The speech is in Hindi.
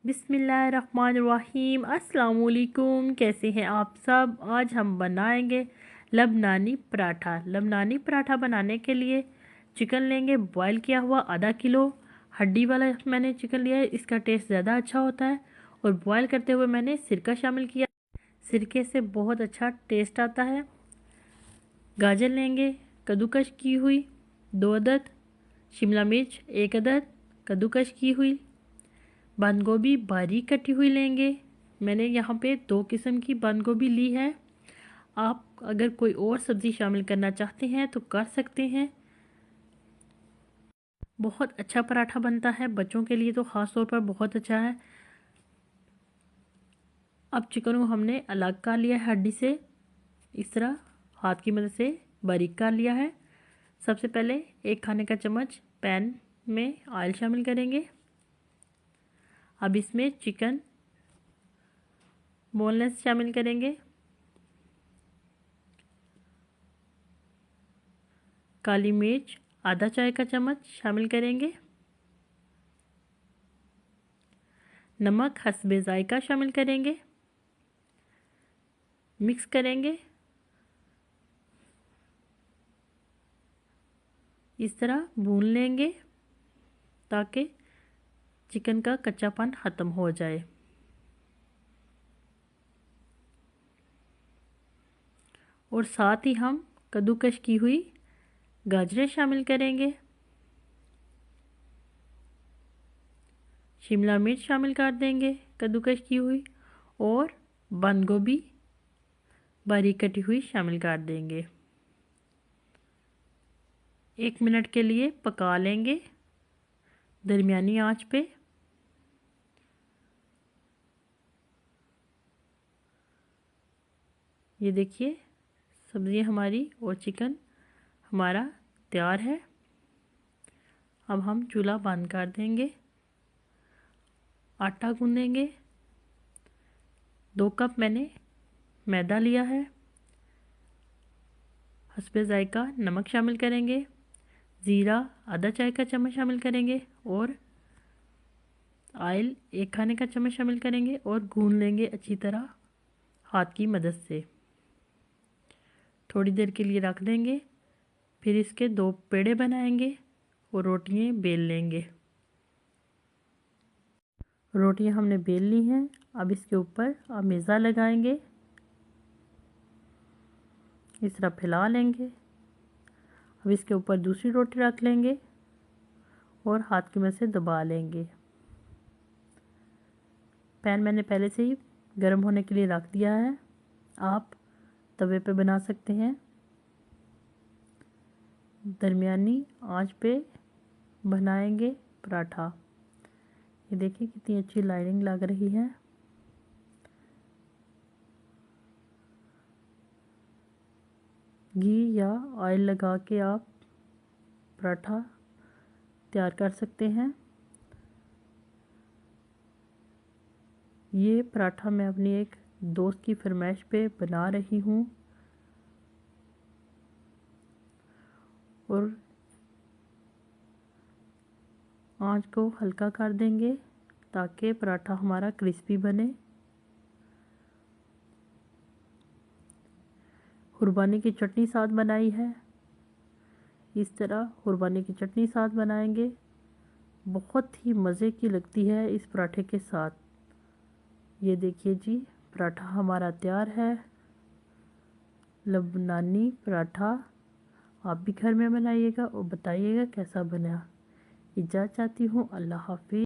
बिस्मिल्लाहिर्रहमानिर्रहीम। अस्सलाम वालेकुम। कैसे हैं आप सब। आज हम बनाएंगे लबनानी पराठा। लबनानी पराठा बनाने के लिए चिकन लेंगे बॉयल किया हुआ आधा किलो। हड्डी वाला मैंने चिकन लिया है, इसका टेस्ट ज़्यादा अच्छा होता है। और बॉयल करते हुए मैंने सिरका शामिल किया, सिरके से बहुत अच्छा टेस्ट आता है। गाजर लेंगे कद्दूकश की हुई 2 अदद, शिमला मिर्च 1 अदद कद्दूकश की हुई, बंद गोभी बारीक कटी हुई लेंगे। मैंने यहाँ पे 2 किस्म की बंद गोभी ली है। आप अगर कोई और सब्ज़ी शामिल करना चाहते हैं तो कर सकते हैं। बहुत अच्छा पराठा बनता है, बच्चों के लिए तो ख़ास तौर पर बहुत अच्छा है। अब चिकन को हमने अलग कर लिया है हड्डी से, इस तरह हाथ की मदद से बारीक कर लिया है। सबसे पहले 1 खाने का चम्मच पैन में ऑयल शामिल करेंगे। अब इसमें चिकन बोनलेस शामिल करेंगे। काली मिर्च आधा चाय का चम्मच शामिल करेंगे। नमक हस्बे जायका शामिल करेंगे। मिक्स करेंगे। इस तरह भून लेंगे ताकि चिकन का कच्चापन ख़त्म हो जाए। और साथ ही हम कद्दूकश की हुई गाजरें शामिल करेंगे। शिमला मिर्च शामिल कर देंगे कद्दूकश की हुई, और बंद गोभी बारीक कटी हुई शामिल कर देंगे। 1 मिनट के लिए पका लेंगे दरमियानी आंच पे। ये देखिए सब्ज़ी हमारी और चिकन हमारा तैयार है। अब हम चूल्हा बंद कर देंगे। आटा गूंदेंगे। 2 कप मैंने मैदा लिया है। हस्बे जायका नमक शामिल करेंगे। ज़ीरा आधा चाय का चम्मच शामिल करेंगे, और ऑयल 1 खाने का चम्मच शामिल करेंगे और गूंद लेंगे अच्छी तरह हाथ की मदद से। थोड़ी देर के लिए रख देंगे। फिर इसके 2 पेड़े बनाएंगे और रोटियां बेल लेंगे। रोटियां हमने बेल ली हैं। अब इसके ऊपर मेज़ा लगाएंगे, इस तरह फैला लेंगे। अब इसके ऊपर दूसरी रोटी रख लेंगे और हाथ की मदद से दबा लेंगे। पैन मैंने पहले से ही गर्म होने के लिए रख दिया है, आप तवे पे बना सकते हैं। दरमियानी आंच पे बनाएंगे पराठा। ये देखिए कितनी अच्छी लाइनिंग लग रही है। घी या ऑयल लगा के आप पराठा तैयार कर सकते हैं। ये पराठा मैं अपनी एक दोस्त की फरमाइश पे बना रही हूँ, और आंच को हल्का कर देंगे ताकि पराठा हमारा क्रिस्पी बने। कुर्बानी की चटनी साथ बनाई है, इस तरह कुर्बानी की चटनी साथ बनाएंगे। बहुत ही मज़े की लगती है इस पराठे के साथ। ये देखिए जी पराठा हमारा तैयार है, लबनानी पराठा। आप भी घर में बनाइएगा और बताइएगा कैसा बना। इजाज़त चाहती हूँ। अल्लाह हाफिज़।